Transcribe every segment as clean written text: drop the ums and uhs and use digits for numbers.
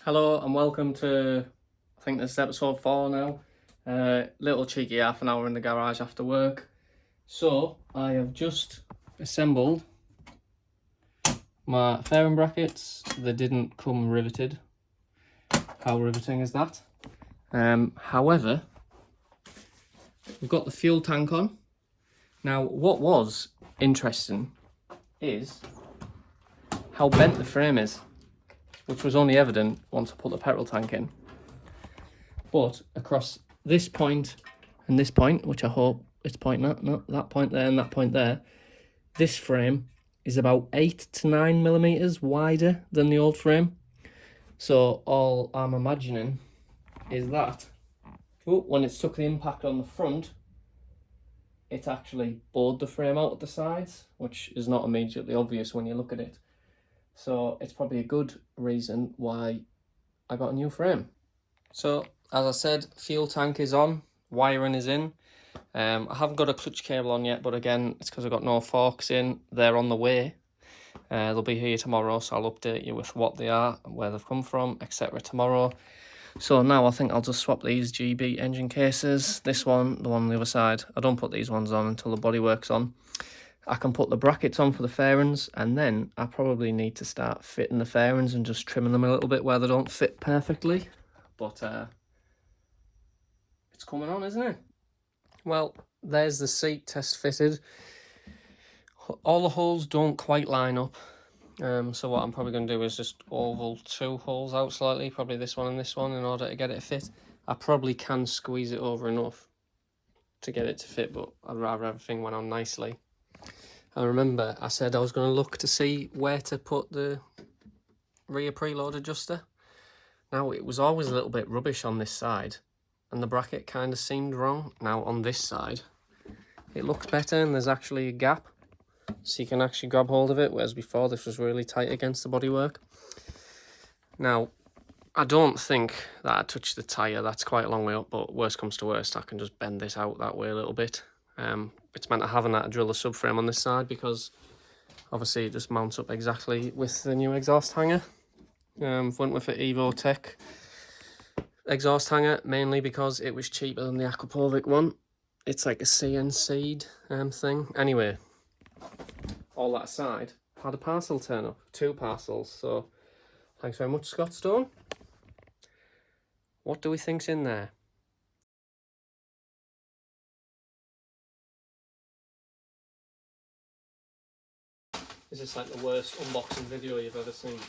Hello and welcome to, I think this is episode 4 now. Little cheeky half an hour in the garage after work. So I have just assembled my fairing brackets. They didn't come riveted. How riveting is that? However, we've got the fuel tank on. Now what was interesting is how bent the frame is, which was only evident once I put the petrol tank in. But across this point and this point, which I hope it's pointing at, not that point there and that point there, this frame is about 8 to 9 millimeters wider than the old frame. So all I'm imagining is that when it took the impact on the front, it actually bowed the frame out at the sides, which is not immediately obvious when you look at it. So it's probably a good reason why I got a new frame. So as I said, fuel tank is on, wiring is in. I haven't got a clutch cable on yet, but again, it's because I've got no forks in. They're on the way. They'll be here tomorrow, so I'll update you with what they are, where they've come from, etc. tomorrow. So now I think I'll just swap these GB engine cases. This one, the one on the other side. I don't put these ones on until the bodywork's on. I can put the brackets on for the fairings, and then I probably need to start fitting the fairings and just trimming them a little bit where they don't fit perfectly. But it's coming on, isn't it? Well, there's the seat test fitted. All the holes don't quite line up. So what I'm probably going to do is just oval 2 holes out slightly, probably this one and this one, in order to get it to fit. I probably can squeeze it over enough to get it to fit, but I'd rather everything went on nicely. I remember I said I was going to look to see where to put the rear preload adjuster. Now, it was always a little bit rubbish on this side, and the bracket kind of seemed wrong. Now, on this side, it looks better, and there's actually a gap, so you can actually grab hold of it, whereas before this was really tight against the bodywork. Now, I don't think that I touched the tyre. That's quite a long way up, but worst comes to worst, I can just bend this out that way a little bit. It's meant to having that to drill the subframe on this side, because obviously it just mounts up exactly with the new exhaust hanger. Went with an Evo Tech exhaust hanger, mainly because it was cheaper than the Aquapovic one. It's like a CNC thing. Anyway, all that aside, had a parcel turn up, 2 parcels, so thanks very much, Scott Stone. What do we think's in there? Is this like the worst unboxing video you've ever seen?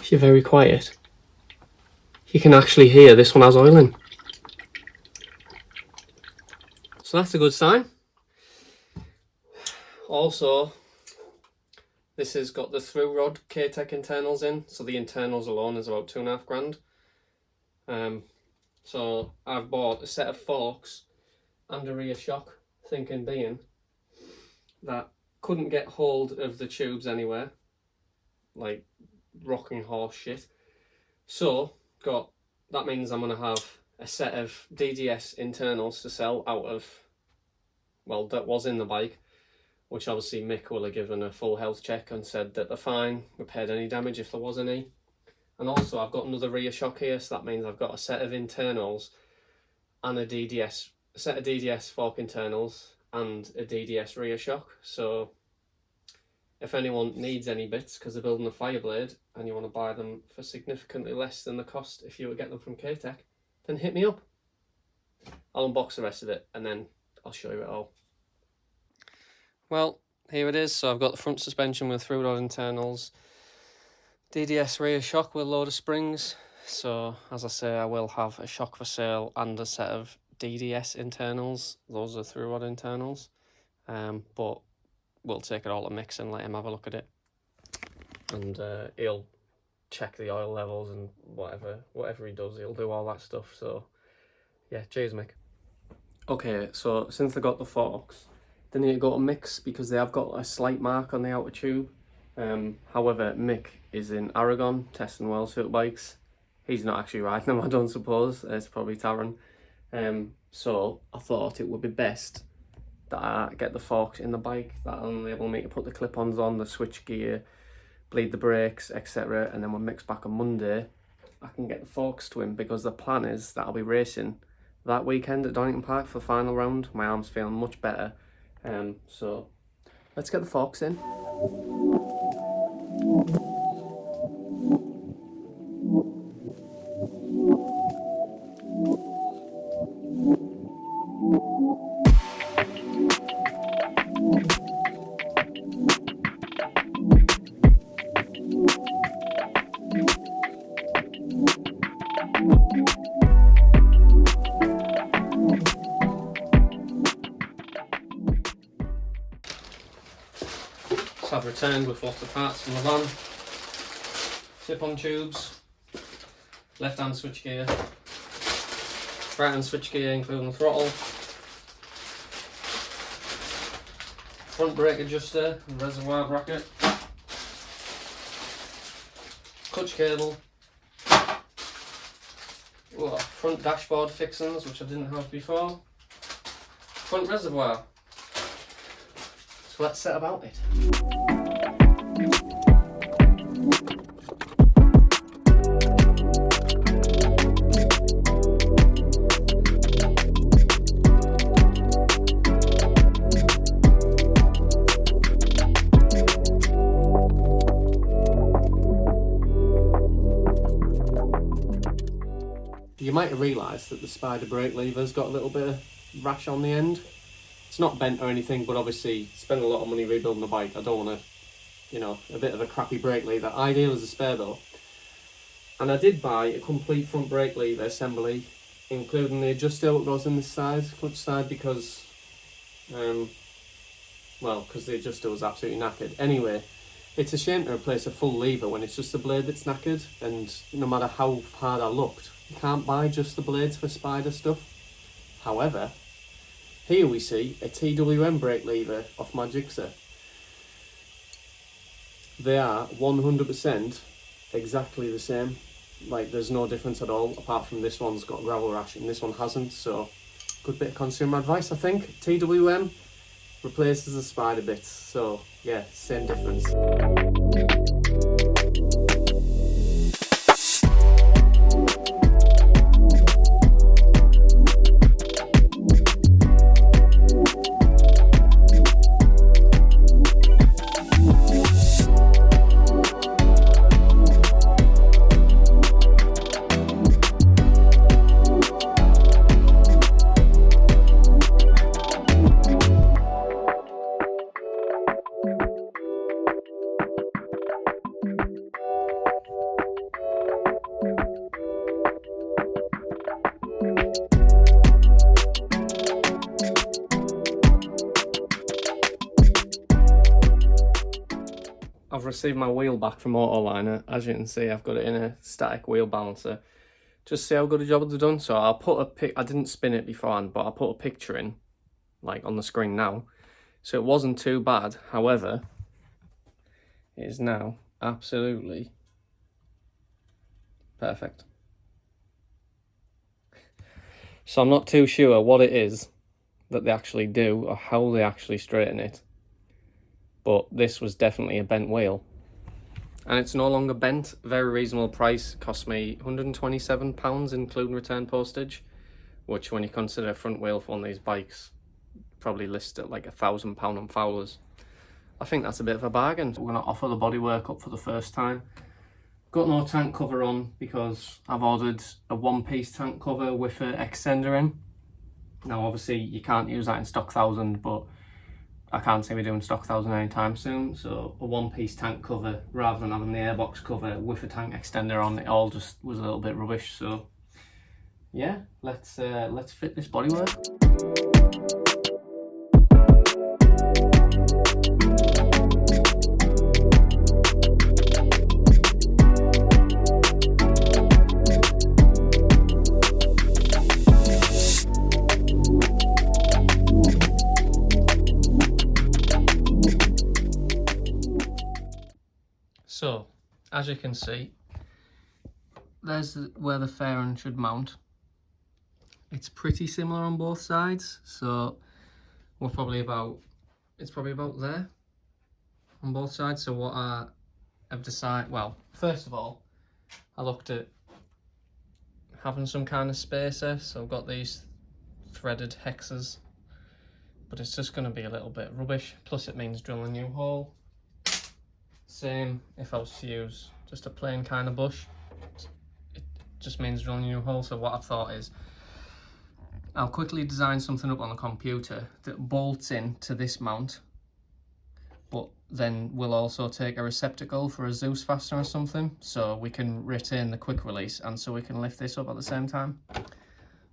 If you're very quiet, you can actually hear this one has oil in. So that's a good sign. Also, this has got the through rod K-Tech internals in, so the internals alone is about £2.5 grand. So I've bought a set of forks and a rear shock, thinking being that couldn't get hold of the tubes anywhere, like rocking horse shit. So that means I'm going to have a set of DDS internals to sell out of, well, that was in the bike, which obviously Mick will have given a full health check and said that they're fine, repaired any damage if there was any. And also I've got another rear shock here, so that means I've got a set of internals and a set of DDS fork internals and a DDS rear shock. So if anyone needs any bits because they're building a Fireblade and you want to buy them for significantly less than the cost if you would get them from K-Tech, then hit me up. I'll unbox the rest of it and then I'll show you it all. Well, here it is. So I've got the front suspension with through rod internals, DDS rear shock with a load of springs. So as I say, I will have a shock for sale and a set of DDS internals. Those are through rod internals. But we'll take it all to Mix and let him have a look at it. And he'll check the oil levels and whatever he does, he'll do all that stuff. So yeah, cheers, Mick. Okay, so since they got the forks, they need to go to Mix because they have got a slight mark on the outer tube. However, Mick is in Aragon testing Wellsfield bikes. He's not actually riding them, I don't suppose. It's probably Taron. So I thought it would be best that I get the forks in the bike. That'll enable me to put the clip-ons on, the switch gear, bleed the brakes, etc. And then when Mick's back on Monday, I can get the forks to him, because the plan is that I'll be racing that weekend at Donington Park for the final round. My arm's feeling much better. So let's get the forks in. So I've returned with lots of parts from the van. Tip-on tubes, left-hand switchgear, right-hand switchgear including the throttle, front brake adjuster and reservoir bracket, clutch cable, front dashboard fixings which I didn't have before, front reservoir. So let's set about it. You might have realised that the spider brake lever's got a little bit of rash on the end. It's not bent or anything, but obviously spend a lot of money rebuilding the bike. I don't want to, you know, a bit of a crappy brake lever. Ideal as a spare though. And I did buy a complete front brake lever assembly, including the adjuster that goes in this side, clutch side, because, because the adjuster was absolutely knackered. Anyway, it's a shame to replace a full lever when it's just the blade that's knackered, and no matter how hard I looked, you can't buy just the blades for spider stuff. However, here we see a TWM brake lever off my Jigsaw. They are 100% exactly the same. Like, there's no difference at all, apart from this one's got gravel rash and this one hasn't. So, good bit of consumer advice, I think. TWM replaces the spider bits. So, yeah, same difference. I've received my wheel back from Autoliner. As you can see, I've got it in a static wheel balancer. Just see how good a job it's done. So I'll put a pic. I didn't spin it beforehand, but I'll put a picture in, like on the screen now. So it wasn't too bad. However, it is now absolutely perfect. So I'm not too sure what it is that they actually do or how they actually straighten it. But this was definitely a bent wheel. And it's no longer bent. Very reasonable price. Cost me £127 including return postage. Which, when you consider a front wheel for one of these bikes, probably listed at like £1,000 on Fowler's. I think that's a bit of a bargain. We're going to offer the bodywork up for the first time. Got no tank cover on because I've ordered a one-piece tank cover with an extender in. Now obviously you can't use that in stock 1000, but I can't see me doing stock 1000 anytime soon, so a one-piece tank cover rather than having the airbox cover with a tank extender on, it all just was a little bit rubbish. So yeah, let's fit this bodywork. So, as you can see, there's where the fairing should mount. it's pretty similar on both sides, so we're probably about, it's probably about there on both sides. So what I've decided, well, first of all, I looked at having some kind of spacer, so I've got these threaded hexes, but it's just going to be a little bit rubbish, plus it means drilling a new hole. Same if I was to use just a plain kind of bush, it just means drilling a new hole. So what I've thought is, I'll quickly design something up on the computer that bolts into this mount, but then we'll also take a receptacle for a Zeus fastener or something, so we can retain the quick release and so we can lift this up at the same time.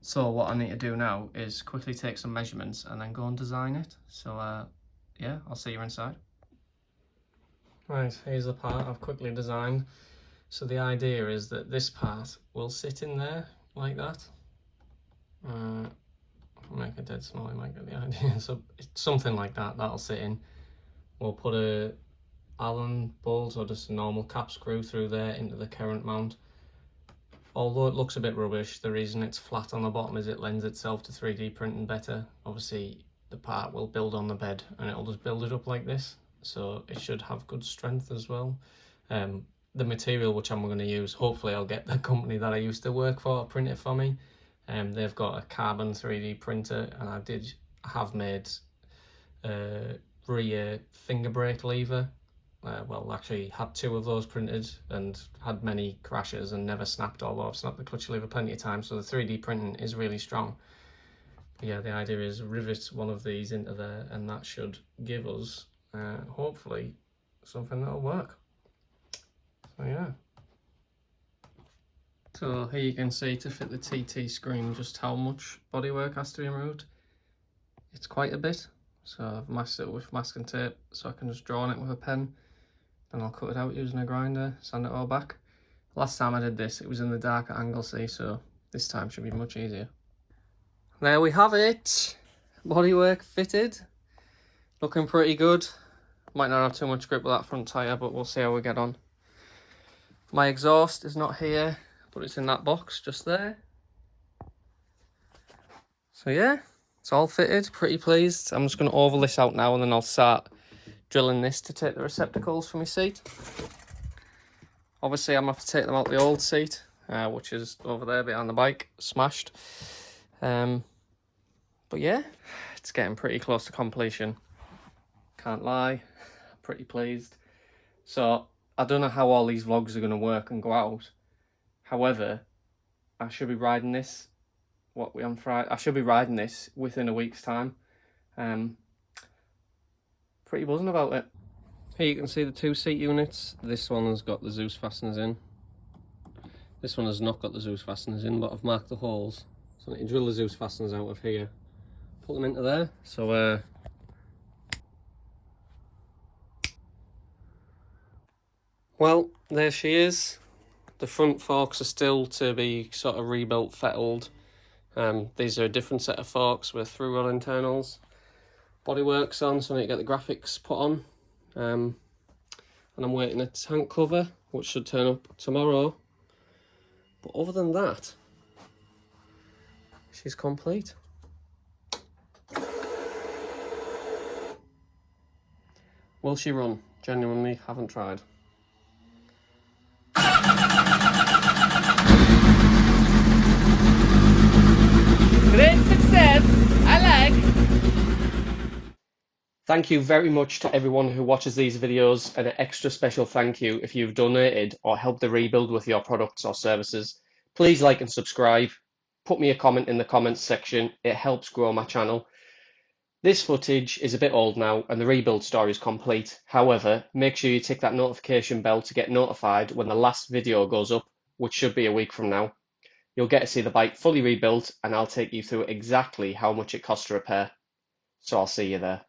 So what I need to do now is quickly take some measurements and then go and design it. So yeah, I'll see you inside. Right, here's the part I've quickly designed. So the idea is that this part will sit in there like that. I'll make it dead small, you might get the idea. So it's something like that, that'll sit in. We'll put a Allen bolt or just a normal cap screw through there into the current mount. Although it looks a bit rubbish, the reason it's flat on the bottom is it lends itself to 3D printing better. Obviously the part will build on the bed and it'll just build it up like this, so it should have good strength as well. The material which I'm going to use, hopefully I'll get the company that I used to work for to print it for me. They've got a carbon 3D printer, and I have made rear finger brake lever. Well, actually had 2 of those printed and had many crashes and never snapped, although I've snapped the clutch lever plenty of times, so the 3D printing is really strong. But yeah, the idea is rivet one of these into there, and that should give us hopefully something that'll work. So yeah. So here you can see, to fit the TT screen, just how much bodywork has to be removed. It's quite a bit, so I've masked it with masking tape so I can just draw on it with a pen. Then I'll cut it out using a grinder, sand it all back. Last time I did this, it was in the darker angle, see, so this time should be much easier. There we have it, bodywork fitted, looking pretty good. Might not have too much grip with that front tyre, but we'll see how we get on. My exhaust is not here, but it's in that box just there. So yeah, it's all fitted, pretty pleased. I'm just going to oval this out now and then I'll start drilling this to take the receptacles for my seat. Obviously I'm going to have to take them out the old seat, which is over there behind the bike, smashed. But yeah, it's getting pretty close to completion. Can't lie, pretty pleased. So I don't know how all these vlogs are going to work and go out. However, I should be riding this, what we on Friday? I should be riding this within a week's time. Pretty buzzing about it. Here you can see the 2 seat units. This one has got the Zeus fasteners in. This one has not got the Zeus fasteners in, but I've marked the holes. So I need to drill the Zeus fasteners out of here, put them into there. So well, there she is. The front forks are still to be sort of rebuilt, fettled. These are a different set of forks with through rod internals. Bodywork's on, so I need to get the graphics put on. And I'm waiting a tank cover, which should turn up tomorrow. But other than that, she's complete. Will she run? Genuinely haven't tried. Great success, I like. Thank you very much to everyone who watches these videos, and an extra special thank you if you've donated or helped the rebuild with your products or services. Please like and subscribe. Put me a comment in the comments section. It helps grow my channel. This footage is a bit old now and the rebuild story is complete. However, make sure you tick that notification bell to get notified when the last video goes up, which should be a week from now. You'll get to see the bike fully rebuilt, and I'll take you through exactly how much it costs to repair. So I'll see you there.